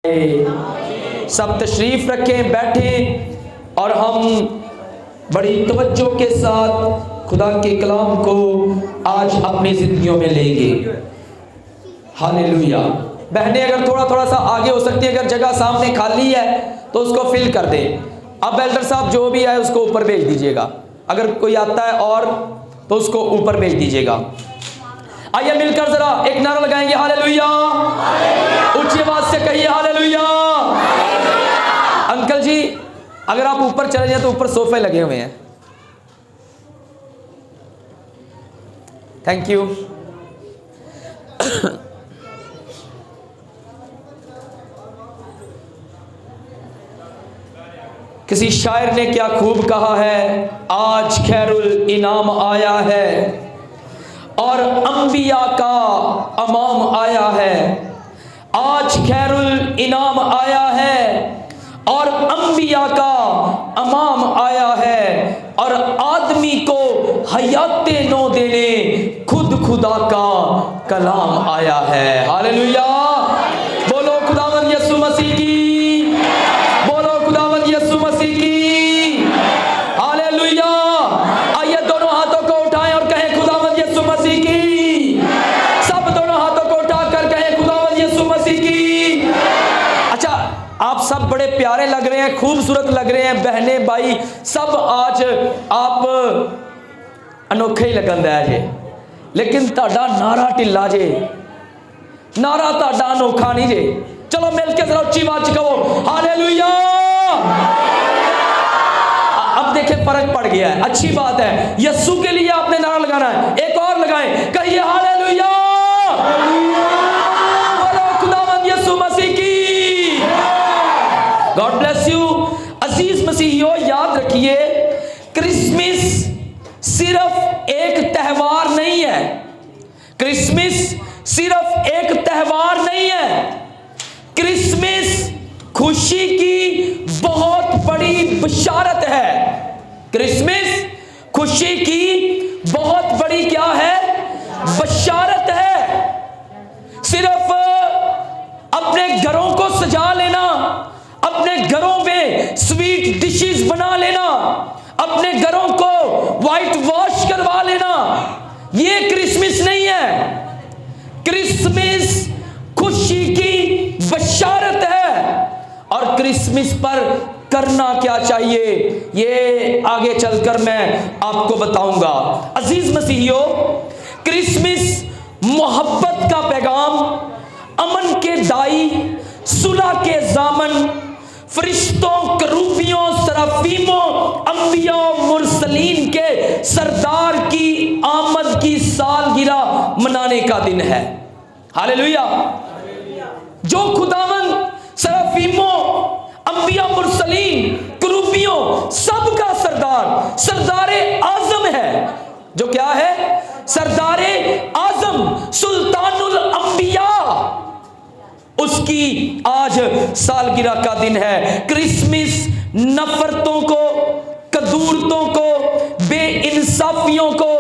سب تشریف رکھیں، بیٹھیں اور ہم بڑی توجہ کے ساتھ خدا کے کلام کو آج اپنی زندگیوں میں لیں گے۔ ہاللیلویہ۔ بہنیں اگر تھوڑا سا آگے ہو سکتی ہیں، اگر جگہ سامنے خالی ہے تو اس کو فل کر دیں۔ اب ایلڈر صاحب جو بھی ہے اس کو اوپر بھیج دیجیے گا، اگر کوئی آتا ہے اور تو اس کو اوپر بھیج دیجیے گا۔ آئیے مل کر ذرا ایک نعرہ لگائیں گے، ہاللیلویہ۔ اونچی آواز سے کہیے ہاللیلویہ۔ انکل جی اگر آپ اوپر چلے جائیں تو اوپر صوفے لگے ہوئے ہیں، تھینک یو۔ کسی شاعر نے کیا خوب کہا ہے، آج خیر الانام آیا ہے اور انبیاء کا امام آیا ہے۔ آج خیر الانام آیا ہے اور انبیاء کا امام آیا ہے، اور آدمی کو حیات نو دینے خود خدا کا کلام آیا ہے۔ ہاللیلویہ۔ بولو خداوند یسوع مسیح کی، بولو خداوند یسوع مسیح کی، ہاللیلویہ۔ آئیے دونوں ہاتھوں کو اٹھائیں اور کہیں خداوند یسوع مسیح کی۔ سب دونوں ہاتھوں کو اٹھا کر کہیں خداوند یسوع مسیح کی۔ اچھا آپ سب بڑے پیارے لگ رہے ہیں، خوبصورت لگ رہے ہیں، بہنیں بھائی سب آج آپ انوکھے ہی لگن دے جے، لیکن تہاڈا نعرہ ٹلا جے، نعرہ تہاڈا انوکھا نہیں جے۔ چلو مل کے ذرا اچھی آواز کہو ہاللیلویہ۔ اب دیکھیں فرق پڑ گیا ہے، اچھی بات ہے۔ یسوع کے لیے آپ نے نعرہ لگانا ہے، ایک اور لگائیں، کہیے ہاللیلویہ۔ بولو خداوند یسوع مسیح کی۔ God bless you. عزیز مسیحیو یاد رکھیے، کرسمس صرف ایک تہوار نہیں ہے، کرسمس صرف ایک تہوار نہیں ہے، کرسمس خوشی کی بہت بڑی بشارت ہے۔ کرسمس خوشی کی بہت بڑی کیا ہے؟ بشارت ہے۔ صرف اپنے گھروں کو سجا لینا، اپنے گھروں میں سویٹ ڈشز بنا لینا، اپنے گھروں کو وائٹ واش کروا لینا، یہ کرسمس نہیں ہے۔ کرسمس خوشی کی بشارت ہے، اور کرسمس پر کرنا کیا چاہیے یہ آگے چل کر میں آپ کو بتاؤں گا۔ عزیز مسیحیو، کرسمس محبت کا پیغام، امن کے دائی، صلح کے ضامن، فرشتوں، کروبیوں، سرافیموں، انبیاء، مرسلین کے سردار کی آمد کی سالگرہ منانے کا دن ہے۔ ہاللیلویہ۔ جو خداوند سرافیموں، انبیاء، مرسلین، کروبیوں سب کا سردار، سردار اعظم ہے، جو کیا ہے؟ سردار اعظم، سلطان الانبیاء، اس کی آج سالگرہ کا دن ہے۔ کرسمس نفرتوں کو، کدورتوں کو، بے انصافیوں کو،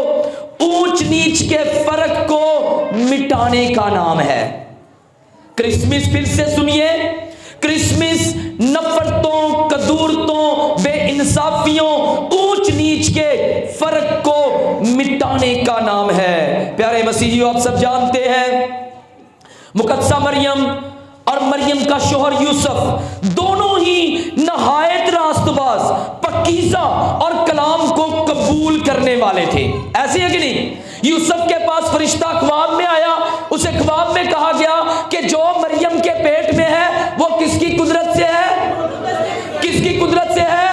اونچ نیچ کے فرق کو مٹانے کا نام ہے۔ کرسمس پھر سے سنیے، کرسمس نفرتوں، کدورتوں، بے انصافیوں، اونچ نیچ کے فرق کو مٹانے کا نام ہے۔ پیارے مسیحیوں، آپ سب جانتے ہیں مقدسہ مریم اور مریم کا شوہر یوسف دونوں ہی نہایت راست باز، پاکیزہ اور کلام کو قبول کرنے والے تھے، ایسے ہے کہ نہیں؟ یوسف کے پاس فرشتہ خواب میں آیا، اسے خواب میں کہا گیا کہ جو مریم کے پیٹ میں ہے وہ کس کی قدرت سے ہے؟ کس کی قدرت سے ہے؟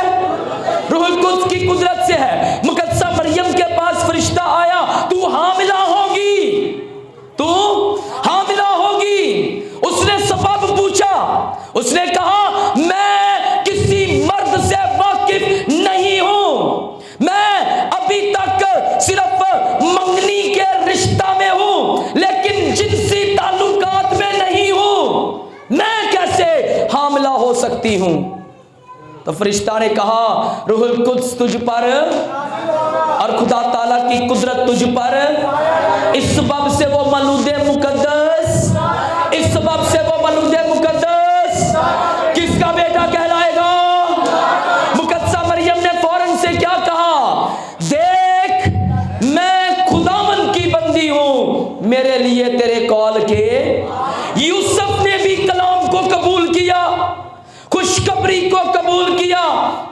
روح القدس کی قدرت سے ہے۔ مقدسہ مریم کے پاس فرشتہ آیا، تو حاملہ ہوگی، تو حاملہ ہوگی۔ اس نے سبب پوچھا، اس نے کہا میں کسی مرد سے واقف نہیں ہوں، میں ابھی تک صرف منگنی کے رشتہ میں ہوں لیکن جنسی تعلقات میں نہیں ہوں، میں کیسے حاملہ ہو سکتی ہوں؟ تو فرشتہ نے کہا روح القدس تجھ پر اور خدا تعالیٰ کی قدرت تجھ پر، اس سبب سے وہ مولود مقدس، اس سبب سے وہ مولود مقدس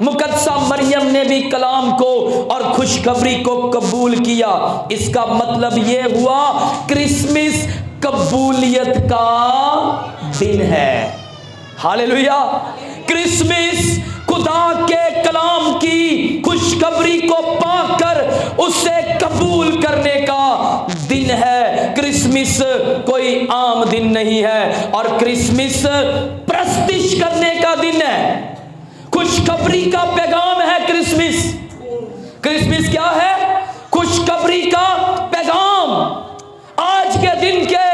مقدسہ مریم نے بھی کلام کو اور خوشخبری کو قبول کیا۔ اس کا مطلب یہ ہوا کرسمس قبولیت کا دن ہے۔ ہالیلویا۔ کرسمس خدا کے کلام کی خوشخبری کو پا کر اسے قبول کرنے کا دن ہے۔ کرسمس کوئی عام دن نہیں ہے، اور کرسمس پرستش کرنے کا دن ہے۔ خوشخبری کا پیغام ہے کرسمس۔ کرسمس کیا ہے؟ خوشخبری کا پیغام۔ آج کے دن کے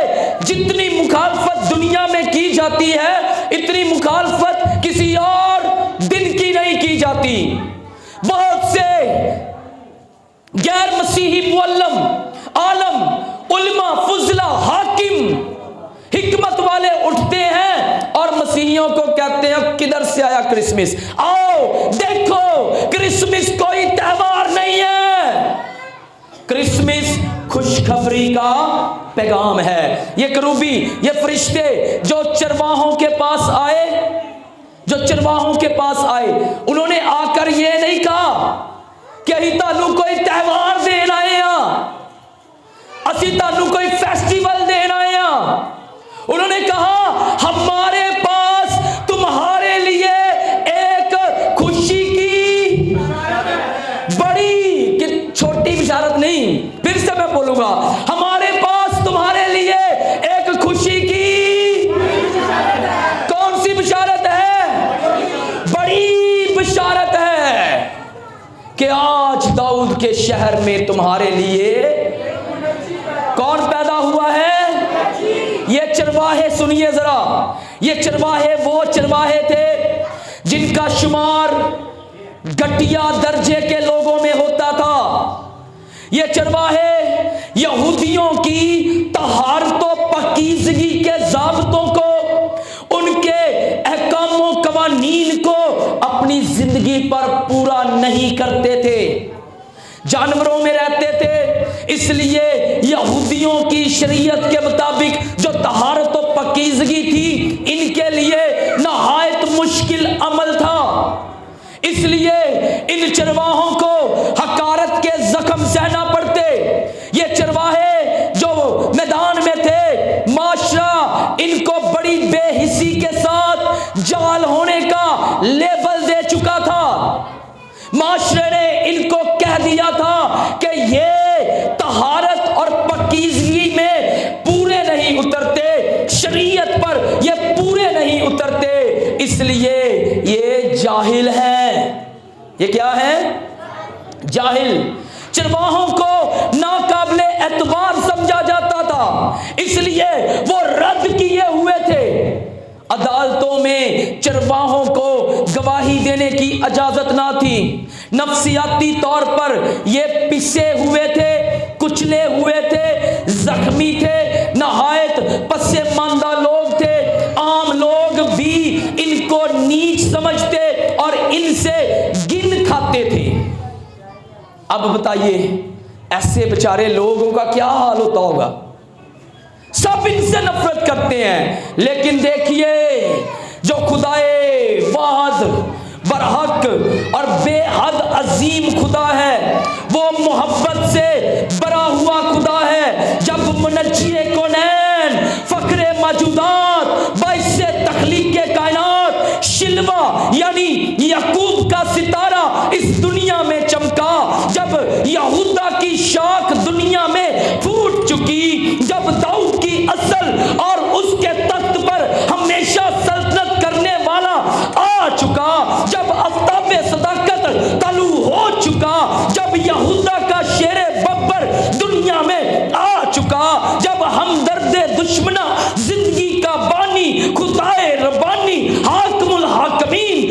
جتنی مخالفت دنیا میں کی جاتی ہے، اتنی مخالفت کسی اور دن کی نہیں کی جاتی۔ بہت سے غیر مسیحی معلم، عالم، علماء، فضلاء، حاکم، حکمت والے اٹھتے ہیں اور مسیحیوں کو کہتے ہیں کدھر سے آیا کرسمس؟ آؤ دیکھو، کرسمس کوئی تہوار نہیں ہے، کرسمس خوشخبری کا پیغام ہے۔ یہ کروبی، یہ فرشتے جو چرواہوں کے پاس آئے، انہوں نے آ کر یہ نہیں کہا کہ ہی تانوں کوئی تہوار دین آئے ہاں، اسی تانوں کوئی فیسٹیول دین آئے ہاں۔ انہوں نے کہا ہمارے پاس تمہارے لیے ایک خوشی کی بڑی، کہ چھوٹی بشارت نہیں، پھر سے میں بولوں گا، ہمارے پاس تمہارے لیے ایک خوشی کی کون سی بشارت ہے؟ بڑی بشارت ہے کہ آج داؤد کے شہر میں تمہارے لیے کون پیدا ہوا ہے؟ یہ چرواہے، سنیے ذرا، یہ چرواہے وہ چرواہے تھے جن کا شمار گھٹیا درجے کے لوگوں میں ہوتا تھا۔ یہ چرواہے یہودیوں کی طہارت و پاکیزگی کے ضابطوں کو، ان کے احکام و قوانین کو اپنی زندگی پر پورا نہیں کرتے تھے، جانوروں میں رہتے تھے۔ اس لیے یہودیوں کی شریعت کے مطابق جو طہارت و پاکیزگی تھی، ان کے لیے نہایت مشکل عمل تھا۔ اس لیے ان چرواہوں کو حقارت کے زخم سہنا پڑتے۔ یہ چرواہے جو میدان میں تھے، معاشرہ ان کو بڑی بے حسی کے ساتھ جال ہونے کا لیبل دے چکا تھا۔ معاشرے نے ان کو کہہ دیا تھا کہ یہ طہارت اور پاکیزگی میں پورے نہیں اترتے، شریعت پر یہ پورے نہیں اترتے، اس لیے یہ جاہل ہیں۔ یہ کیا ہے؟ جاہل۔ چرواہوں کو ناقابل اعتبار سمجھا جاتا تھا، اس لیے وہ رد کیے ہوئے تھے۔ عدالتوں میں چرواہوں کو گواہی دینے کی اجازت نہ تھی۔ نفسیاتی طور پر یہ پسے ہوئے تھے، کچلے ہوئے تھے، زخمی تھے، نہایت پسماندہ لوگ تھے۔ عام لوگ بھی ان کو نیچ سمجھتے اور ان سے گن کھاتے تھے۔ اب بتائیے ایسے بیچارے لوگوں کا کیا حال ہوتا ہوگا؟ سب ان سے نفرت کرتے ہیں، لیکن دیکھیے جو خدائے واحد برحق اور بے حد عظیم خدا ہے، وہ محبت سے بھرا ہوا خدا ہے۔ جب منجی کونین، فخر موجودات، باعث تخلیق کائنات، شلوہ یعنی یعقوب کا ستارہ اس دنیا میں چمکا، جب یہودا کی شاخ دنیا میں پھوٹ چکی، جب داؤد کی اصل اور اس کے تخت پر ہمیشہ سلطنت کرنے والا آ چکا، جب آفتاب صداقت طلوع ہو چکا، جب یہودا کا شیر ببر دنیا میں آ چکا، جب ہمدرد دشمنا زندگی کا بانی، خدائے ربانی، حاکم الحاکمین،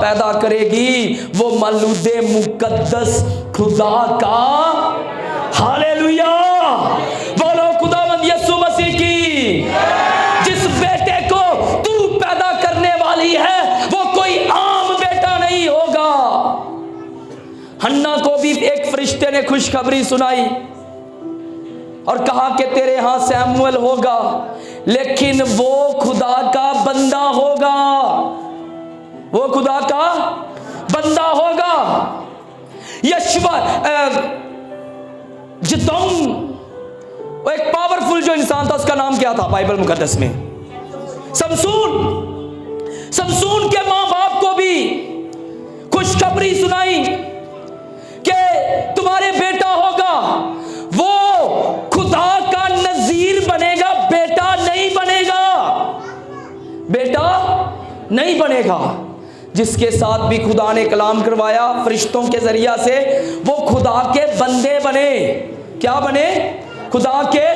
پیدا کرے گی وہ مولود مقدس خدا کا۔ ہاللیلویا، بولو خداوند یسوع مسیح کی۔ جس بیٹے کو تو پیدا کرنے والی ہے وہ کوئی عام بیٹا نہیں ہوگا۔ ہنا کو بھی ایک فرشتے نے خوشخبری سنائی اور کہا کہ تیرے ہاں سیموئل ہوگا، لیکن وہ خدا کا بندہ ہوگا، وہ خدا کا بندہ ہوگا۔ یشوا جتون، وہ ایک پاورفل جو انسان تھا، اس کا نام کیا تھا بائبل مقدس میں؟ سمسون کے ماں باپ کو بھی خوشخبری سنائی کہ تمہارے بیٹا ہوگا، وہ خدا کا نذیر بنے گا، بیٹا نہیں بنے گا، بیٹا نہیں بنے گا۔ جس کے ساتھ بھی خدا نے کلام کروایا فرشتوں کے ذریعہ سے، وہ خدا کے بندے بنے۔ کیا بنے؟ خدا کے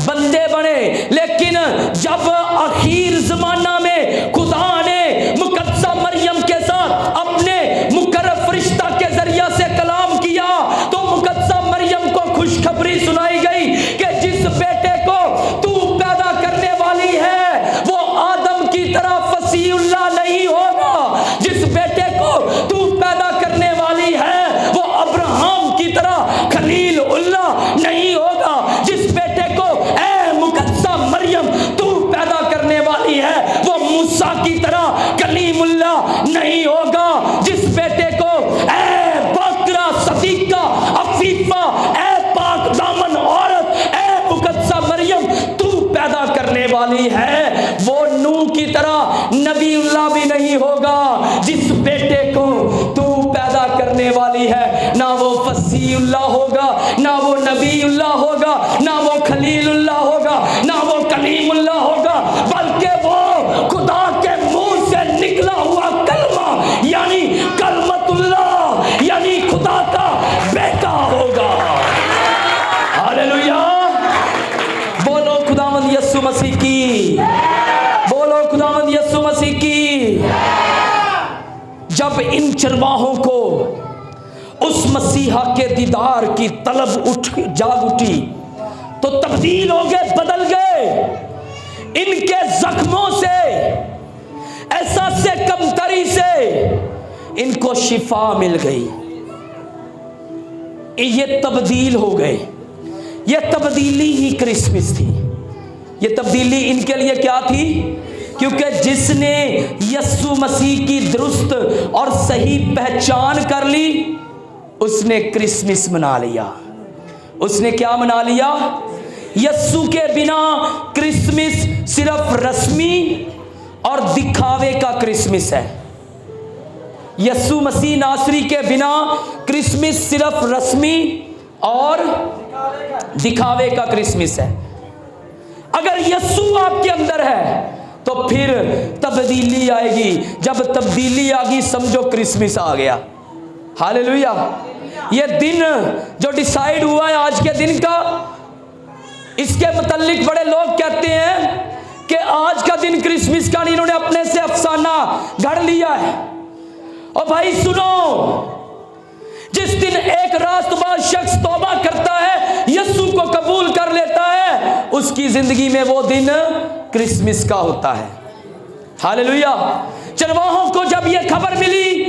بندے بنے۔ لیکن جب آخر زمانہ میں خدا نے مقدسہ مریم کے ساتھ اپنے مقرر فرشتہ کے ذریعہ سے کلام کیا تو مقدسہ مریم کو خوشخبری سنائی گئی کہ جس بیٹے کو تو پیدا کرنے والی ہے وہ آدم کی طرح فصیح اللہ نہیں ہوگا، جس بیٹے کو تو پیدا کرنے والی ہے وہ ابراہیم کی طرح خلیل اللہ نہیں ہوگا، جس بیٹے کو اے مقدسہ مریم تو پیدا کرنے والی ہے وہ موسیٰ کی طرح کلیم اللہ نہیں ہوگا، جس بیٹے کو اے باکرہ صدیقہ عفیفہ اے پاک دامن عورت اے مقدسہ مریم تو پیدا کرنے والی ہے وہ نوح کی طرح نبی اللہ بھی نہیں ہوگا، جس بیٹے کو تو پیدا کرنے والی ہے نہ وہ فصیح اللہ ہوگا، نہ وہ نبی اللہ ہوگا، نہ وہ خلیل اللہ ہوگا، نہ وہ کلیم اللہ ہوگا، بلکہ وہ خدا کے منہ سے نکلا ہوا کلمہ یعنی کلمت اللہ یعنی خدا کا بیٹا ہوگا۔ ہاللیلویا، بولو خداوند یسوع مسیح کی، بولو خداوند یسوع مسیح کی۔ جب ان چرواہوں کو اس مسیحا کے دیدار کی طلب جاگ اٹھی تو تبدیل ہو گئے، بدل گئے۔ ان کے زخموں سے، احساس کمتری سے ان کو شفا مل گئی، یہ تبدیل ہو گئے۔ یہ تبدیلی ہی کرسمس تھی، یہ تبدیلی ان کے لیے کیا تھی؟ کیونکہ جس نے یسوع مسیح کی درست اور صحیح پہچان کر لی اس نے کرسمس منا لیا۔ اس نے کیا منا لیا؟ یسوع کے بنا کرسمس صرف رسمی اور دکھاوے کا کرسمس ہے۔ یسوع مسیح ناصری کے بنا کرسمس صرف رسمی اور دکھاوے کا کرسمس ہے۔ اگر یسوع آپ کے اندر ہے تو پھر تبدیلی آئے گی، جب تبدیلی آ گئی سمجھو کرسمس آ گیا۔ ہاللیلویا، یہ دن جو ڈیسائیڈ ہوا ہے آج کے دن کا، اس کے متعلق بڑے لوگ کہتے ہیں کہ آج کا دن کرسمس کا نہیں، انہوں نے اپنے سے افسانہ گھڑ لیا ہے۔ اور بھائی سنو، جس دن ایک راست باز شخص توبہ کرتا ہے، یسوع کو قبول کر لیتا ہے، اس کی زندگی میں وہ دن کرسمس کا ہوتا ہے۔ ہاللیلویا، چرواہوں کو جب یہ خبر ملی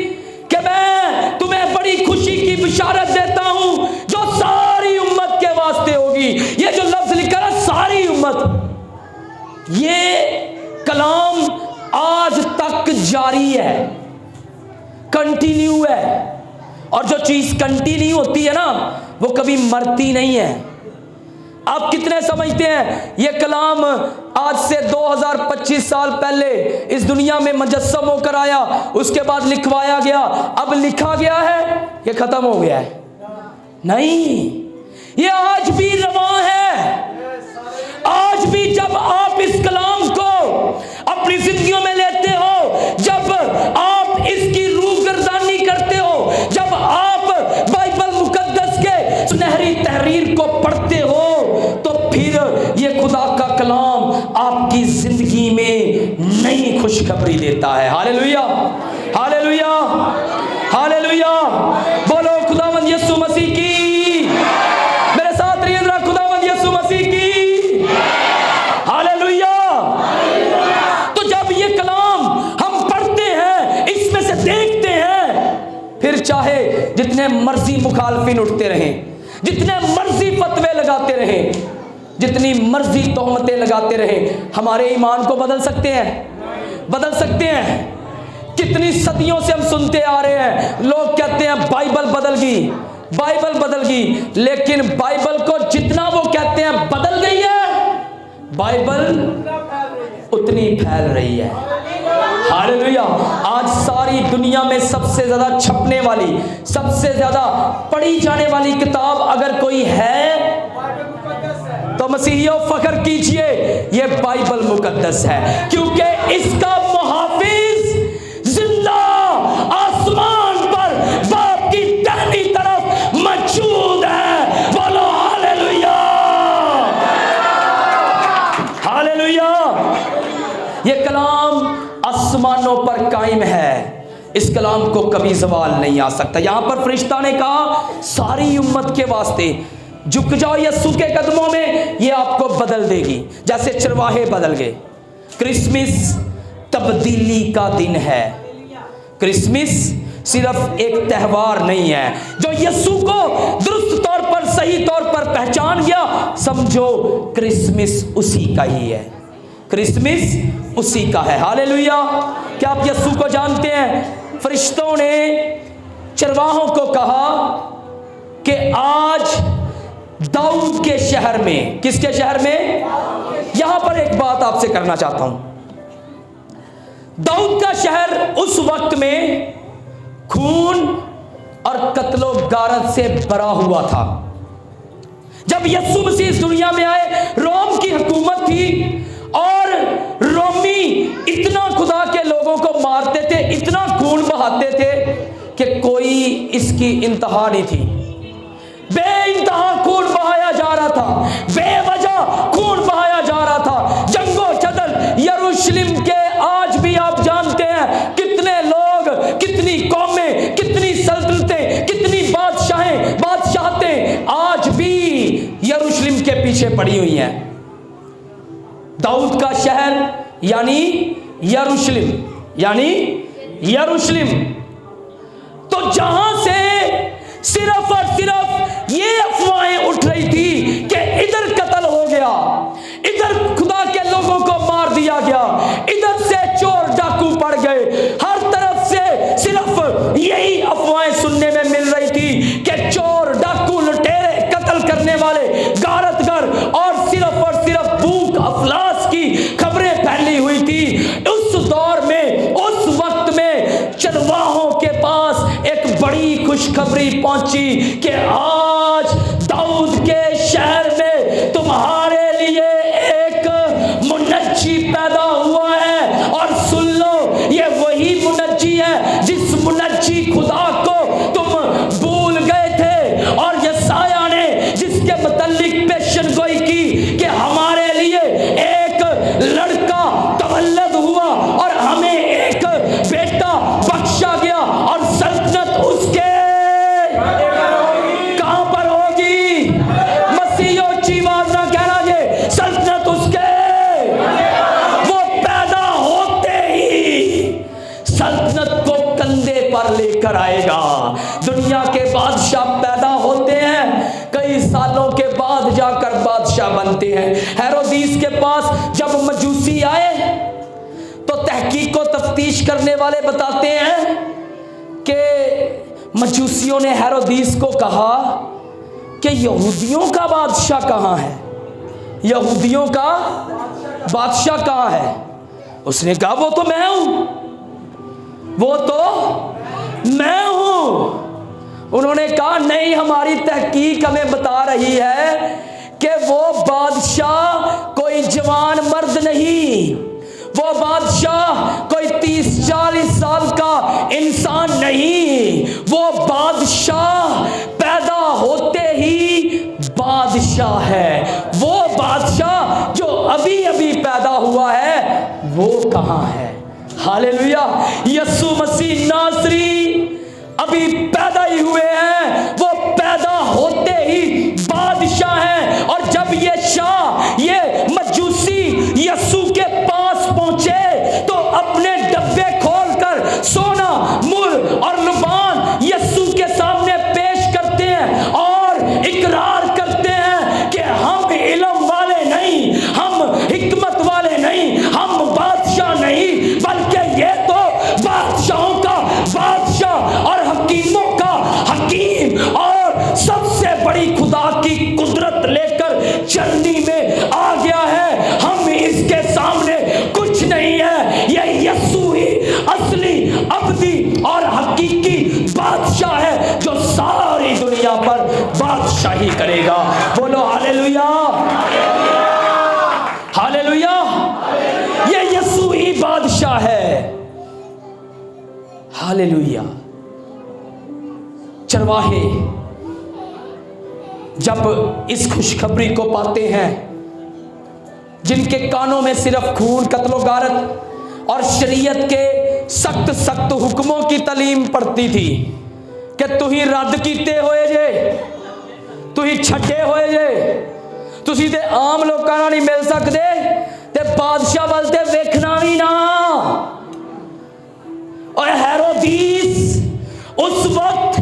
کہ میں تمہیں بڑی خوشی کی بشارت دیتا ہوں جو ساری امت کے واسطے ہوگی، یہ جو لفظ لکھا ہے ساری امت، یہ کلام آج تک جاری ہے، کنٹینیو ہے، اور جو چیز کنٹینیو ہوتی ہے نا وہ کبھی مرتی نہیں ہے۔ آپ کتنے سمجھتے ہیں یہ کلام آج سے 2025 سال پہلے اس دنیا میں مجسم ہو کر آیا، اس کے بعد لکھوایا گیا، اب لکھا گیا ہے، یہ ختم ہو گیا ہے؟ نہیں، یہ آج بھی رواں ہے۔ آج بھی جب آپ اس کلام کو اپنی زندگیوں میں لیتے ہو، جب آپ اس کی روح گردانی کرتے ہو، جب آپ بائبل مقدس کے سنہری تحریر کو پڑھتے ہو، تو پھر یہ خدا کا کلام آپ کی زندگی میں نئی خوشخبری دیتا ہے۔ ہاللیلویا، ہاللیلویا۔ جتنے مرضی مخالفین اٹھتے رہیں، جتنے مرضی فتوے لگاتے رہیں، جتنی مرضی تہمتیں لگاتے رہیں، ہمارے ایمان کو بدل سکتے ہیں؟ بدل سکتے ہیں؟ کتنی صدیوں سے ہم سنتے آ رہے ہیں، لوگ کہتے ہیں بائبل بدل گئی، بائبل بدل گئی، لیکن بائبل کو جتنا وہ کہتے ہیں بدل گئی ہے، بائبل اتنی پھیل رہی ہے۔ ہاللیلویہ۔ آج ساری دنیا میں سب سے زیادہ چھپنے والی، سب سے زیادہ پڑھی جانے والی کتاب اگر کوئی ہے تو مسیحیوں فخر کیجئے، یہ بائبل مقدس ہے، کیونکہ اس کا محافظ زندہ آسمان پر باپ کی دائنی طرف موجود ہے۔ بولو ہاللیلویہ، ہاللیلویہ۔ یہ کلام آسمانوں پر قائم ہے، اس کلام کو کبھی زوال نہیں آ سکتا۔ یہاں پر فرشتہ نے کہا ساری امت کے واسطے جھک جاؤ یسوع کے قدموں میں، یہ آپ کو بدل دے گی، جیسے چرواہے بدل گئے۔ کرسمس تبدیلی کا دن ہے۔ کرسمس صرف ایک تہوار نہیں ہے۔ جو یسوع کو درست طور پر، صحیح طور پر پہچان گیا، سمجھو کرسمس اسی کا ہی ہے، کرسمس اسی کا ہے۔ ہاللیلویہ۔ کیا آپ یسوع کو جانتے ہیں؟ فرشتوں نے چرواہوں کو کہا کہ آج داؤد کے شہر میں، کس کے شہر میں؟ یہاں پر ایک بات آپ سے کرنا چاہتا ہوں۔ داؤد کا شہر اس وقت میں خون اور قتل و غارت سے بھرا ہوا تھا۔ جب یسوع مسیح اس دنیا میں آئے، روم کی حکومت تھی اور رومی اتنا خدا کے لوگوں کو مارتے تھے، اتنا خون بہاتے تھے کہ کوئی اس کی انتہا نہیں تھی۔ بے انتہا خون بہایا جا رہا تھا، بے وجہ خون بہایا جا رہا تھا۔ جنگ و جدل یروشلم کے آج بھی آپ جانتے ہیں کتنے لوگ، کتنی قومیں، کتنی سلطنتیں، کتنی بادشاہتیں آج بھی یروشلم کے پیچھے پڑی ہوئی ہیں۔ داؤد کا شہر یعنی یروشلم، یعنی یروشلم، تو جہاں سے صرف اور صرف یہ افواہیں اٹھ رہی تھی کہ ادھر قتل ہو گیا، ادھر خدا کے لوگوں کو مار دیا گیا، ادھر سے چور ڈاکو پڑ گئے، ہر طرف سے صرف یہی افواہیں سننے میں مل رہی تھی کہ چور ڈاکو لٹیرے قتل کرنے والے غارت گر، اور صرف بھوک افلاس کی خبریں پھیلی ہوئی تھی۔ اس دور میں، اس وقت میں چرواہوں کے پاس ایک بڑی خوشخبری پہنچی کہ آج داؤد کے شہر میں تمہارے لیے ایک منجی پیدا ہوا ہے، اور سن لو یہ وہی منجی ہے جس منجی خدا کو تم بھول گئے تھے، اور یسایہ نے جس کے متعلق پیشن گوئی کی کہ ہمارے لیے ایک لڑکا تولد ہوا اور ہمیں ایک بیٹا بخشا گیا، اور سلطنت اس کے کہاں پر ہوگی؟ مسیحیوں اونچی آواز نہ کہنا یہ سلطنت اس کے، وہ پیدا ہوتے ہی سلطنت کو کندھے پر لے کر آئے گا۔ دنیا کے بادشاہ پیدا ہوتے ہیں، کئی سالوں کے بعد جا کر بادشاہ بنتے ہیں۔ ہیرودیس کے پاس جب مجوسی آئے تو تحقیق و تفتیش کرنے والے بتاتے ہیں کہ مجوسیوں نے ہیرودیس کو کہا کہ یہودیوں کا بادشاہ کہاں ہے؟ یہودیوں کا بادشاہ کہاں ہے؟ اس نے کہا وہ تو میں ہوں، وہ تو میں ہوں۔ انہوں نے کہا نہیں، ہماری تحقیق ہمیں بتا رہی ہے کہ وہ بادشاہ کوئی جوان مرد نہیں، وہ بادشاہ کوئی 30-40 سال کا انسان نہیں، وہ بادشاہ پیدا ہوتے ہی بادشاہ ہے۔ وہ بادشاہ جو ابھی ابھی پیدا ہوا ہے وہ کہاں ہے؟ ہاللیلویہ۔ یسوع مسیح ناصری ابھی پیدا ہی ہوئے ہیں، وہ پیدا ہوتے ہی بادشاہ ہیں۔ اور جب یہ شاہ، یہ مجوسی یسوع کے پاس پہنچے تو اپنے ڈبے کھول کر سونا، مر اور لبان یسوع کے سامنے کرے گا. بولو ہاللیلویا، ہاللیلویا. یہ یسوع ہی بادشاہ ہے. ہاللیلویا. چرواہے جب اس خوشخبری کو پاتے ہیں، جن کے کانوں میں صرف خون، قتل و غارت اور شریعت کے سخت سخت حکموں کی تعلیم پڑتی تھی کہ تو ہی رد کیتے ہوئے جے، تو ہی چھڈے ہوئے جے، تسی تے عام لوکاں نال نہیں مل سکدے تے بادشاہ ول تے ویکھنا وی نہ. اور ہیرودیس اس وقت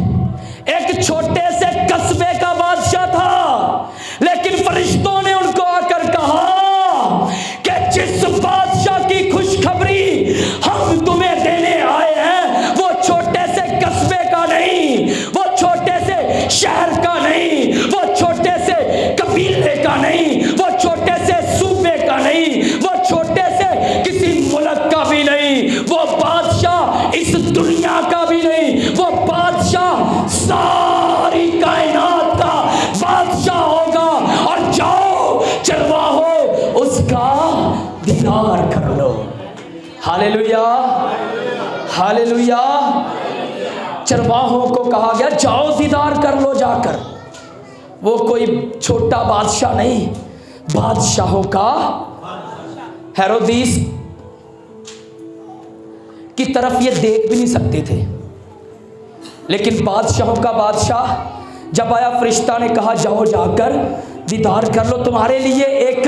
ایک چھوٹے سے قصبے کا بادشاہ تھا، لیکن فرشتوں نے ان کو آ کر کہا کہ جس بادشاہ کی خوشخبری ہم تمہیں دینے آئے ہیں وہ چھوٹے سے قصبے کا نہیں، وہ چھوٹے سے شہر کا نہیں، وہ چھوٹے سے قبیلے کا نہیں، وہ چھوٹے سے صوبے کا نہیں، وہ چھوٹے سے کسی ملک کا بھی نہیں، وہ بادشاہ اس دنیا کا بھی نہیں، وہ بادشاہ ساری کائنات کا بادشاہ ہوگا. اور جاؤ چرواہو اس کا دیدار کر لو. ہاللیلویا، ہاللیلویا. چرواہوں کو کہا گیا جاؤ دیدار کر لو جا کر. وہ کوئی چھوٹا بادشاہ نہیں، بادشاہوں کا. ہیرودیس کی طرف یہ دیکھ بھی نہیں سکتے تھے، لیکن بادشاہوں کا بادشاہ جب آیا، فرشتہ نے کہا جاؤ جا کر دیدار کر لو، تمہارے لیے ایک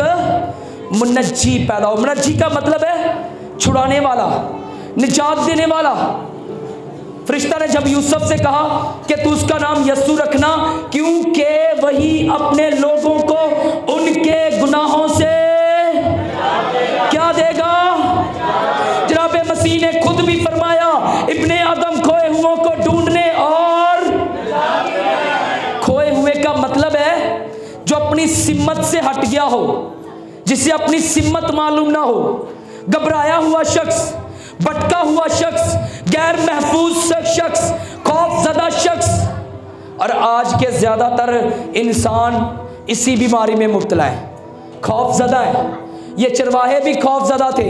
منجی پیدا ہو. منجی کا مطلب ہے چھڑانے والا، نجات دینے والا. فرشتہ نے جب یوسف سے کہا کہ تو اس کا نام یسوع رکھنا کیونکہ وہی اپنے لوگوں کو ان کے گناہوں سے کیا دے گا. جناب مسیح نے خود بھی فرمایا ابن آدم کھوئے ہوئوں کو ڈھونڈنے اور کھوئے ہوئے کا مطلب ہے جو اپنی سمت سے ہٹ گیا ہو، جسے اپنی سمت معلوم نہ ہو، گھبرایا ہوا شخص، بھٹکا ہوا شخص، غیر محفوظ شخص، خوف زدہ شخص. اور آج کے زیادہ تر انسان اسی بیماری میں مبتلا ہے، خوف زدہ ہے. یہ چرواہے بھی خوف زدہ تھے.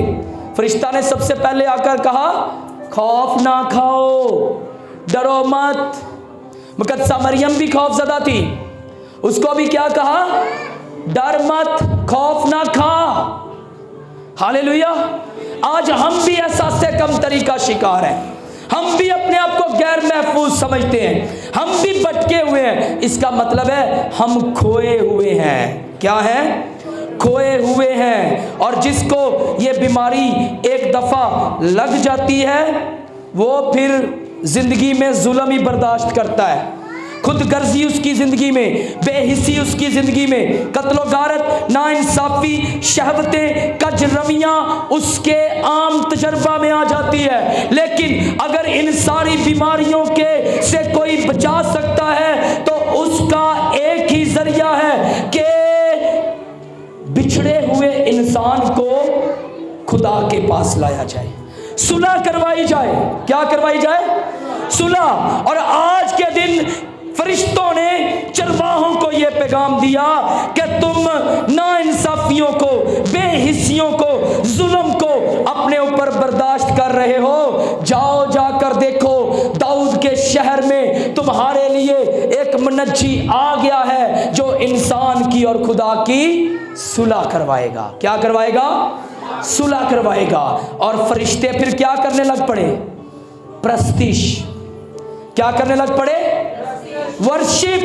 فرشتہ نے سب سے پہلے آ کر کہا خوف نہ کھاؤ، ڈرو مت. مقدسہ مریم بھی خوف زدہ تھی، اس کو بھی کیا کہا ڈر مت، خوف نہ کھا. ہاللیلویا. آج ہم بھی احساس کمتری کا شکار ہیں، ہم بھی اپنے آپ کو غیر محفوظ سمجھتے ہیں، ہم بھی بھٹکے ہوئے ہیں. اس کا مطلب ہے ہم کھوئے ہوئے ہیں. کیا ہے؟ کھوئے ہوئے ہیں. اور جس کو یہ بیماری ایک دفعہ لگ جاتی ہے وہ پھر زندگی میں ظلم ہی برداشت کرتا ہے، خود غرضی اس کی زندگی میں، بے حسی اس کی زندگی میں، قتل و غارت، ناانصافی، شہوتیں، کج رویاں اس کے عام تجربہ میں آ جاتی ہے. لیکن اگر ان ساری بیماریوں کے سے کوئی بچا سکتا ہے تو اس کا ایک ہی ذریعہ ہے کہ بچھڑے ہوئے انسان کو خدا کے پاس لایا جائے، صلح کروائی جائے. کیا کروائی جائے؟ صلح. اور آج کے دن فرشتوں نے چرواہوں کو یہ پیغام دیا کہ تم ناانصافیوں کو، بے حسیوں کو، ظلم کو اپنے اوپر برداشت کر رہے ہو. جاؤ جا کر دیکھو داؤد کے شہر میں تمہارے لیے ایک منجی آ گیا ہے جو انسان کی اور خدا کی صلح کروائے گا. کیا کروائے گا؟ صلح کروائے گا. اور فرشتے پھر کیا کرنے لگ پڑے؟ پرستش. کیا کرنے لگ پڑے؟ ورشپ.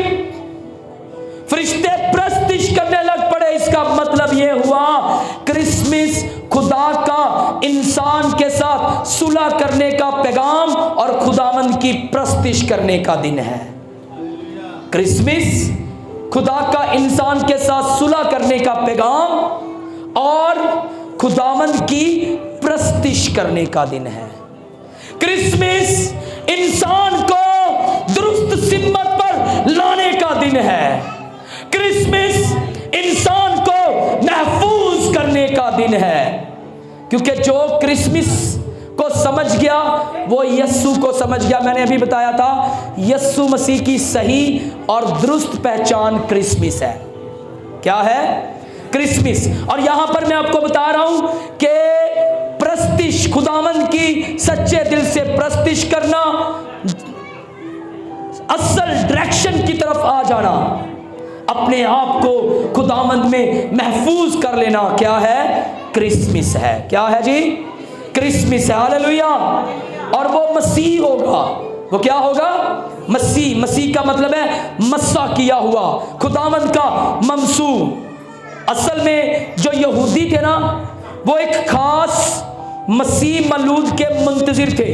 فرشتے پرستش کرنے لگ پڑے. اس کا مطلب یہ ہوا کرسمس خدا کا انسان کے ساتھ صلح کرنے کا پیغام اور خداوند کی پرستش کرنے کا دن ہے. کرسمس خدا کا انسان کے ساتھ صلح کرنے کا پیغام اور خداوند کی پرستش کرنے کا دن ہے. کرسمس انسان کو درست سمت پر لانے کا دن ہے. کرسمس انسان کو محفوظ کرنے کا دن ہے. کیونکہ جو کرسمس کو سمجھ گیا وہ یسوع کو سمجھ گیا. میں نے ابھی بتایا تھا یسوع مسیح کی صحیح اور درست پہچان کرسمس ہے. کیا ہے؟ کرسمس. اور یہاں پر میں آپ کو بتا رہا ہوں کہ پرستش، خداوند کی سچے دل سے پرستش کرنا، اصل ڈائریکشن کی طرف آ جانا، اپنے آپ کو خداوند میں محفوظ کر لینا، کیا ہے؟ کرسمس ہے. کیا ہے جی؟ کرسمس ہے. ہاللیلویا. اور وہ مسیح ہوگا. وہ کیا ہوگا؟ مسیح. مسیح کا مطلب ہے مسا کیا ہوا، خداوند کا ممسوح. اصل میں جو یہودی تھے نا، وہ ایک خاص مسیح مولود کے منتظر تھے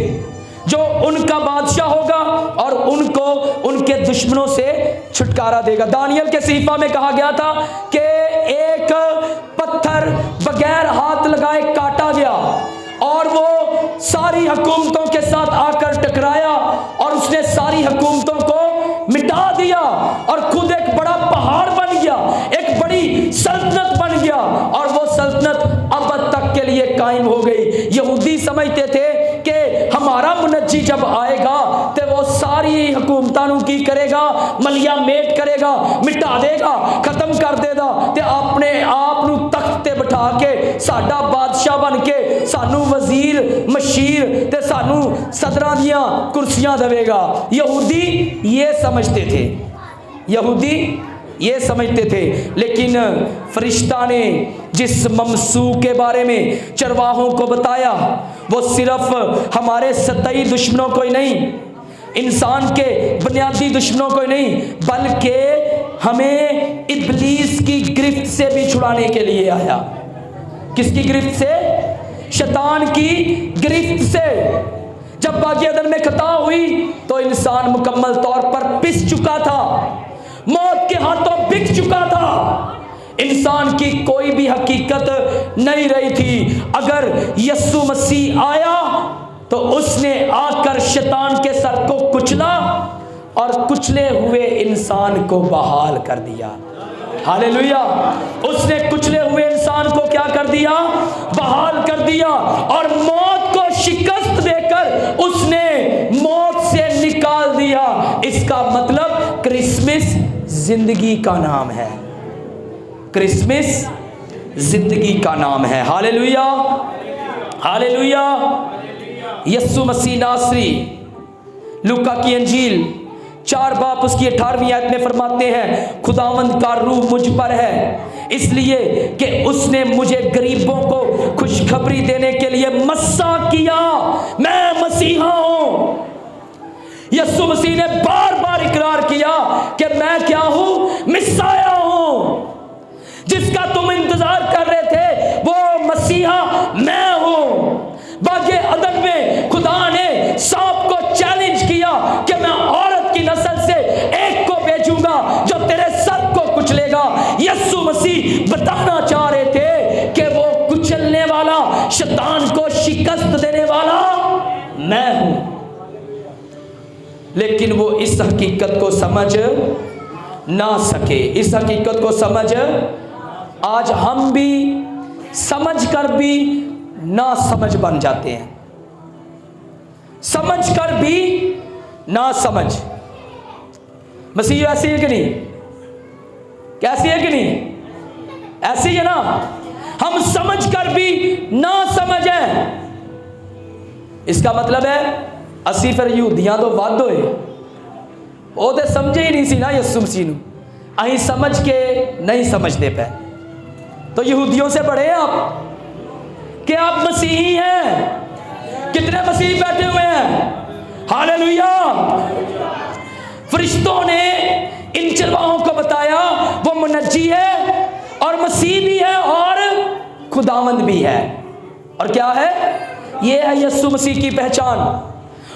جو ان کا بادشاہ ہوگا اور ان کو ان کے دشمنوں سے چھٹکارا دے گا. دانیل کے صحیفہ میں کہا گیا تھا کہ ایک پتھر بغیر ہاتھ لگائے کاٹا گیا اور وہ ساری حکومتوں کے ساتھ آ کر ٹکرایا اور اس نے ساری حکومتوں کو مٹا دیا اور خود ایک بڑا پہاڑ بن گیا، ایک بڑی سلطنت بن گیا اور وہ سلطنت ابد تک کے لیے قائم ہو گئی. یہودی سمجھتے تھے کہ ہمارا منجی جب آئے گا تو وہ ساری حکومتوں کی کرے گا، ملیا میٹ کرے گا، مٹا دے گا، ختم کر دے گا تے اپنے آپ نو تخت تے بٹھا کے ساڈا بادشاہ بن کے سانو وزیر مشیر تے سانو صدراں دیاں کرسیاں دے گا. یہودی یہ سمجھتے تھے، یہودی یہ سمجھتے تھے. لیکن فرشتہ نے جس ممسوح کے بارے میں چرواہوں کو بتایا وہ صرف ہمارے سطحی دشمنوں کو ہی نہیں، انسان کے بنیادی دشمنوں کو ہی نہیں، بلکہ ہمیں ابلیس کی گرفت سے بھی چھڑانے کے لیے آیا. کس کی گرفت سے؟ شیطان کی گرفت سے. جب باغ عدن میں خطا ہوئی تو انسان مکمل طور پر پس چکا تھا، موت کے ہاتھوں بک چکا تھا، انسان کی کوئی بھی حقیقت نہیں رہی تھی. اگر یسوع مسیح آیا تو اس نے آ کر شیطان کے سر کو کچلا اور کچلے ہوئے انسان کو بحال کر دیا. ہاللیلویا. اس نے کچلے ہوئے انسان کو کیا کر دیا؟ بحال کر دیا اور موت کو شکست دے کر اس نے موت سے نکال دیا. اس کا مطلب کرسمس زندگی کا نام ہے. کرسمس زندگی کا نام ہے. ہاللیلویا. ہاللیلویا. یسوع مسیح ناصری لوکا کی انجیل 4 باب اس کی 18ویں آیت میں فرماتے ہیں خداوند کا روح مجھ پر ہے اس لیے کہ اس نے مجھے غریبوں کو خوشخبری دینے کے لیے مسا کیا. میں مسیحا ہوں. یسوع مسیح نے بار بار اقرار کیا کہ میں کیا ہوں؟ مسیحا ہوں. جس کا تم انتظار کر رہے تھے وہ مسیحا میں ہوں. باغ عدن میں خدا نے سانپ کو چیلنج کیا کہ میں عورت کی نسل سے ایک کو بھیجوں گا جو تیرے سر کو کچلے گا. یسوع مسیح بتانا چاہ رہے تھے کہ وہ کچلنے والا، شیطان کو شکست دینے والا میں ہوں. لیکن وہ اس حقیقت کو سمجھ نہ سکے. اس حقیقت کو سمجھ آج ہم بھی سمجھ کر بھی نہ سمجھ بن جاتے ہیں. سمجھ کر بھی نہ سمجھ. مسیح ایسی ہے کہ نہیں؟ کیسی ہے کہ نہیں؟ ایسی ہے نا. ہم سمجھ کر بھی نہ سمجھیں. اس کا مطلب ہے اسی پھر یہودیاں تو ود ہوئے وہ تو سمجھے ہی نہیں سی نا یسوع مسیح نو. اہیں سمجھ کے نہیں سمجھتے پہ تو یہودیوں سے بڑے ہیں آپ کہ آپ مسیحی ہیں. کتنے مسیحی بیٹھے ہوئے ہیں؟ ہاللیلویا. فرشتوں نے ان چرواہوں کو بتایا وہ منجی ہے اور مسیح بھی ہے اور خداوند بھی ہے. اور کیا ہے؟ یہ ہے یسوع مسیح کی پہچان.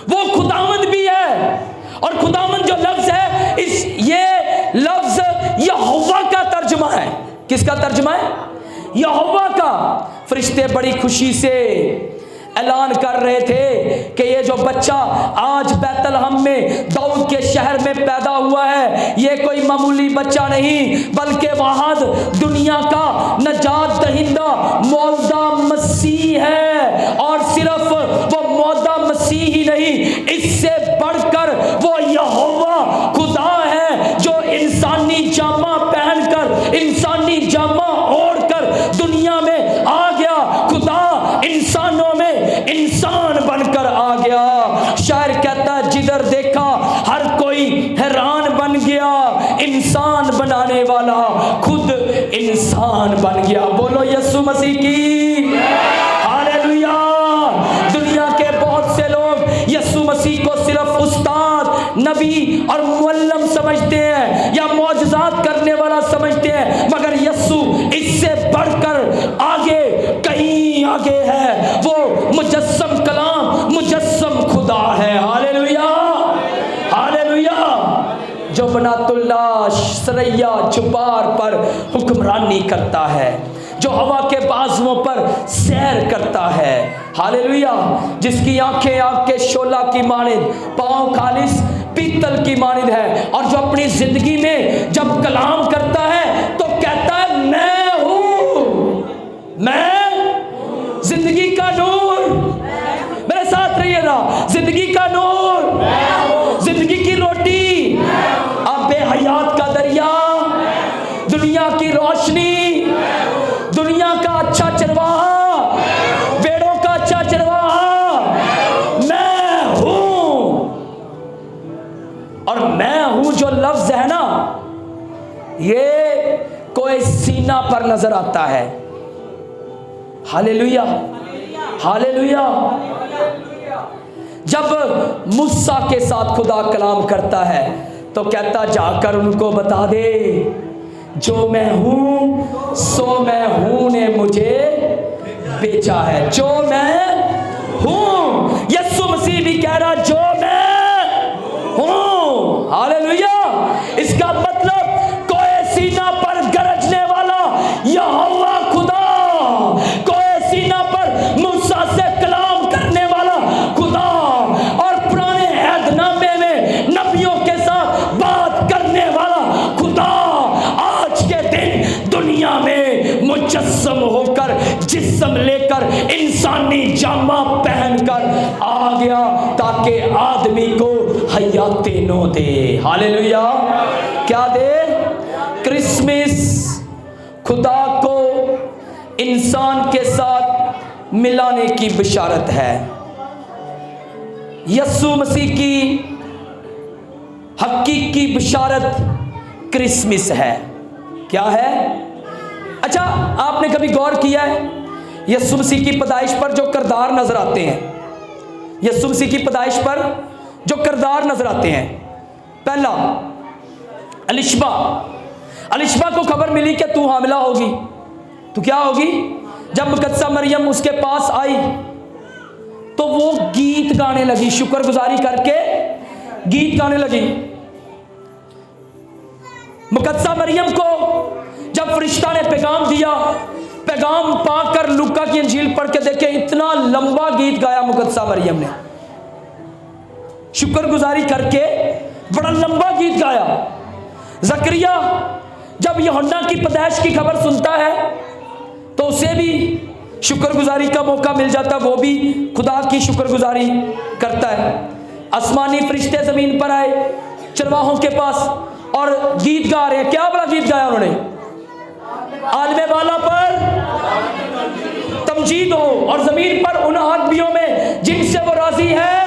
وہ خداوند بھی ہے اور خداوند جو لفظ ہے یہ لفظ یہوہ کا ترجمہ ہے. کس کا ترجمہ ہے؟ یہوہ کا. فرشتے بڑی خوشی سے اعلان کر رہے تھے کہ یہ جو بچہ آج بیت لحم میں داؤد کے شہر میں پیدا ہوا ہے یہ کوئی معمولی بچہ نہیں بلکہ واحد دنیا کا نجات دہندہ مولدہ مسیح ہے. اور صرف وہ پہن کر انسانی جامہ اوڑھ کر دنیا میں آ گیا. خدا انسانوں میں انسان بن کر آ گیا. شاعر کہتا ہے جدھر دیکھا ہر کوئی حیران بن گیا, انسان بنانے والا خود انسان بن گیا. بولو یسوع مسیح کی ہاللویا. دنیا کے بہت سے لوگ یسوع مسیح کو صرف استاد, نبی اور معلم سمجھتے ہیں یا معجزات کرنے والا سمجھتے ہیں, مگر یسوع اس سے بڑھ کر آگے, کہیں آگے ہے. وہ مجسم کلام, مجسم خدا ہے. Hallelujah hallelujah. جو بنات اللہ سریا چپار پر حکمرانی کرتا ہے, جو ہوا کے بازوؤں پر سیر کرتا ہے. ہاللویا. جس کی آنکھیں آگ کے شعلہ کی مانند, پاؤں خالص پیتل کی مانند ہے, اور جو اپنی زندگی میں جب کلام کرتا ہے تو کہتا ہے میں ہوں, میں زندگی کا نور. میرے ساتھ رہیے نا, زندگی کا نور, زندگی کی روٹی, اب بے حیات کا دریا, دنیا کی روشنی, دنیا کا اچھا چرواہا, بیڑوں کا اچھا چرواہا, میں ہوں. اور میں ہوں جو لفظ ہے نا, یہ کوئی سینہ پر نظر آتا ہے. Hallelujah hallelujah. جب موسیٰ کے ساتھ خدا کلام کرتا ہے تو کہتا جا کر ان کو بتا دے جو میں ہوں سو میں ہوں نے مجھے بھیجا ہے. جو میں ہوں, یسوع مسیح بھی کہہ رہا جو میں ہوں. ہاللویا. اس کا مطلب کوئی سینہ پر گرجنے والا یہوہ خدا, کوئی سینہ پر موسیٰ سے کلام کرنے والا خدا, اور پرانے عہد نامے میں نبیوں کے ساتھ بات کرنے والا خدا آج کے دن دنیا میں مجسم ہو کر, جسم لے کر, انسانی جامہ پہن کر آ گیا تاکہ آدمی کو حیات نو دے. ہاللویا. کیا دے؟ کرسمس خدا کو انسان کے ساتھ ملانے کی بشارت ہے. یسوع مسیح کی حقیقی بشارت کرسمس ہے. کیا ہے؟ اچھا, آپ نے کبھی غور کیا ہے یسوع مسیح کی پیدائش پر جو کردار نظر آتے ہیں, یسوع مسیح کی پیدائش پر جو کردار نظر آتے ہیں, پہلا الشبا. الشبا کو خبر ملی کہ تو حاملہ ہوگی, تو کیا ہوگی؟ جب مقدسہ مریم اس کے پاس آئی تو وہ گیت گانے لگی, شکر گزاری کر کے گیت گانے لگی. مقدسہ مریم کو جب فرشتہ نے پیغام دیا, پیغام پا کر لوکا کی انجیل پڑھ کے دیکھیں, اتنا لمبا گیت گایا مقدسہ مریم نے, شکر گزاری کر کے بڑا لمبا گیت گایا. زکریا جب یوحنا کی پیدائش کی خبر سنتا ہے تو اسے بھی شکر گزاری کا موقع مل جاتا, وہ بھی خدا کی شکر گزاری کرتا ہے. آسمانی فرشتے زمین پر آئے چرواہوں کے پاس اور گیت گا رہے ہیں. کیا بڑا گیت گایا انہوں نے؟ عالم بالا پر تمجید ہو اور زمین پر ان آدمیوں میں جن سے وہ راضی ہے.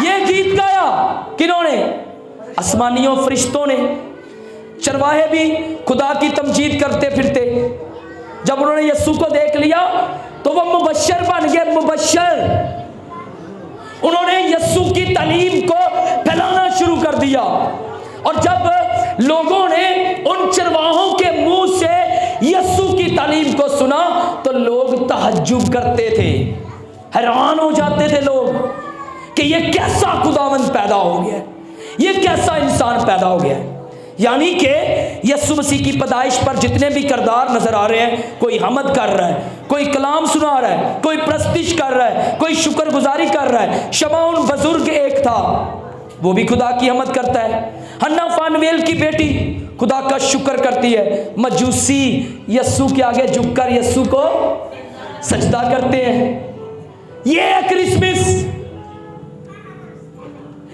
یہ گیت گایا کنہوں نے؟ آسمانیوں فرشتوں نے. چرواہے بھی خدا کی تمجید کرتے پھرتے. جب انہوں نے یسوع کو دیکھ لیا تو وہ مبشر بن گئے, مبشر. انہوں نے یسوع کی تعلیم کو پھیلانا شروع کر دیا, اور جب لوگوں نے ان چرواہوں کے منہ سے یسوع کی تعلیم کو سنا تو لوگ تعجب کرتے تھے, حیران ہو جاتے تھے لوگ کہ یہ کیسا خداوند پیدا ہو گیا, یہ کیسا انسان پیدا ہو گیا. یعنی کہ یسوع مسیح کی پیدائش پر جتنے بھی کردار نظر آ رہے ہیں, کوئی حمد کر رہا ہے, کوئی کلام سنا رہا ہے, کوئی پرستش کر رہا ہے, کوئی شکر گزاری کر رہا ہے. شمعون بزرگ ایک تھا, وہ بھی خدا کی حمد کرتا ہے. ہنا فانویل کی بیٹی خدا کا شکر کرتی ہے. مجوسی یسوع کے آگے جھک کر یسوع کو سجدہ کرتے ہیں. یہ ہے کرسمس.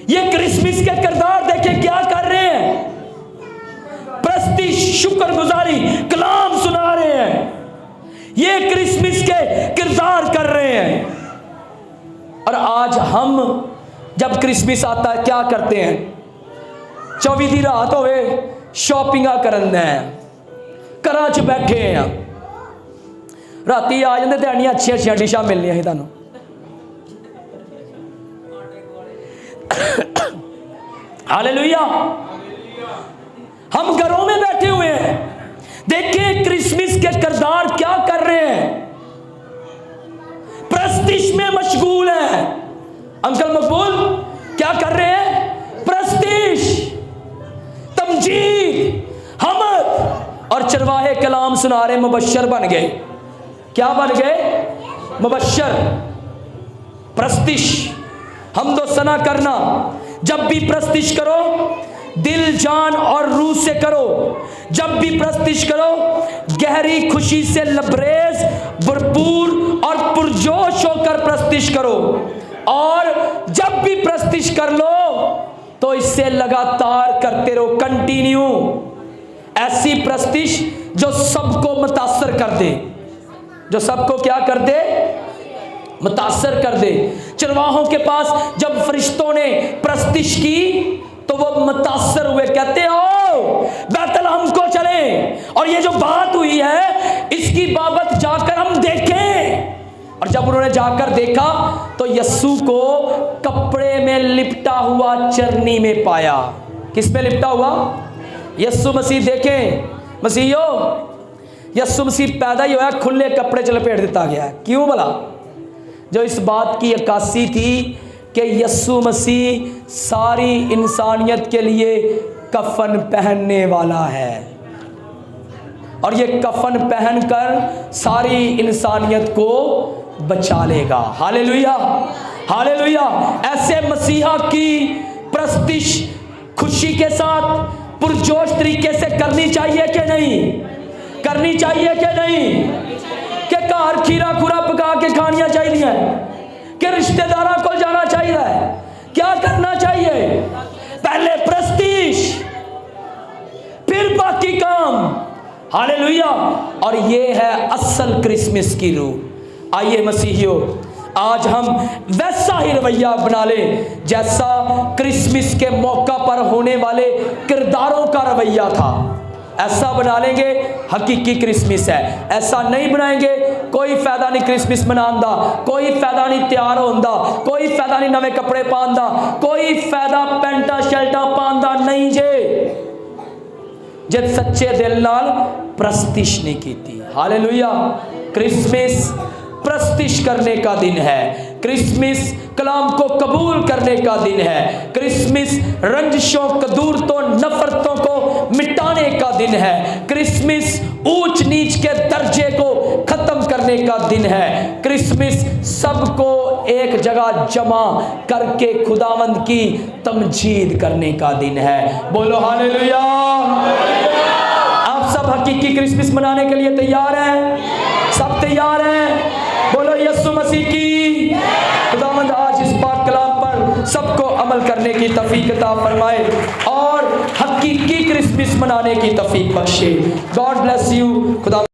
یہ کرسمس کے کردار دیکھیں کیا کر رہے ہیں. پرستش، شکر گزاری، کلام سنا رہے ہیں، یہ کرسمس کے کردار کر رہے ہیں۔ اور آج ہم جب کرسمس آتا ہے کیا کرتے ہیں؟ 24 دی رات ہوئے شاپنگاں کرن ہیں، گھراں چ بیٹھے ہیں، راتی آ جاندے تے انیاں اچھیاں اچھیاں ڈشاں ملنیاں ہی تانوں۔ ہالےلویا۔ ہم گھروں میں بیٹھے ہوئے ہیں، دیکھیں کرسمس کے کردار کیا کر رہے ہیں، پرستش میں مشغول ہیں۔ انکل مقبول کیا کر رہے ہیں؟ پرستش، تمجید، حمد، اور چرواہے کلام سنا رہے، مبشر بن گئے۔ کیا بن گئے؟ مبشر۔ پرستش، حمد و ثنا کرنا، جب بھی پرستش کرو دل جان اور روح سے کرو، جب بھی پرستش کرو گہری خوشی سے لبریز، بھرپور اور پرجوش ہو کر پرستش کرو، اور جب بھی پرستش کر لو تو اس سے لگاتار کرتے رہو، کنٹینیو۔ ایسی پرستش جو سب کو متاثر کر دے، جو سب کو کیا کر دے؟ متاثر کر دے۔ چرواہوں کے پاس جب فرشتوں نے پرستش کی تو وہ متاثر ہوئے، کہتے ہو بیت لحم کو چلیں اور یہ جو بات ہوئی ہے اس کی بابت جا کر ہم دیکھیں۔ اور جب انہوں نے جا کر دیکھا تو یسوع کو کپڑے میں لپٹا ہوا چرنی میں پایا۔ کس میں لپٹا ہوا؟ یسوع مسیح۔ دیکھیں مسیحیوں، یسوع مسیح پیدا ہی ہوا ہے کھلے کپڑے چ لپیٹ دیتا گیا ہے۔ کیوں بھلا؟ جو اس بات کی عکاسی تھی کہ یسوع مسیح ساری انسانیت کے لیے کفن پہننے والا ہے، اور یہ کفن پہن کر ساری انسانیت کو بچا لے گا۔ ہالےلویا، ہالےلویا۔ ایسے مسیحا کی پرستش خوشی کے ساتھ پرجوش طریقے سے کرنی چاہیے کہ نہیں؟ کرنی چاہیے کہ نہیں؟ کہ گھر کھیرا کھورا پکا کے کھانیاں چاہیے، کہ رشتہ داراں کو جانا چاہیے؟ کیا کرنا چاہیے؟ پہلے پرستش پھر باقی کام۔ ہالےلویا۔ اور یہ ہے اصل کرسمس کی روح۔ آئیے مسیحیوں، آج ہم ویسا ہی رویہ بنا لیں جیسا کرسمس کے موقع پر ہونے والے کرداروں کا رویہ تھا۔ ایسا بنا لیں گے حقیقی کرسمس ہے۔ ایسا نہیں بنائیں گے کوئی فائدہ نہیں کرسمس منان دا، کوئی فائدہ نہیں تیار ہون دا، کوئی فائدہ نہیں نویں کپڑے پان دا، کوئی فائدہ پینٹا شرٹا پان دا نہیں جے جے سچے دل نال پرستش نہیں کیتی۔ ہالےلویا۔ کرسمس پرستش کرنے کا دن ہے، کرسمس کلام کو قبول کرنے کا دن ہے، کرسمس رنجشوں قدورتوں نفرتوں کو مٹانے کا دن ہے، کرسمس اونچ نیچ کے درجے کو ختم کرنے کا دن ہے، کرسمس سب کو ایک جگہ جمع کر کے خداوند کی تمجید کرنے کا دن ہے۔ بولو ہالےلویا۔ آپ سب حقیقی کرسمس منانے کے لیے تیار ہیں؟ سب تیار ہیں؟ بولو یسوع مسیح کی۔ خداوند آج اس پاک کلام پر سب کو عمل کرنے کی توفیق عطا فرمائے اور حقیقی کرسمس منانے کی توفیق بخشے۔ God bless you. خدا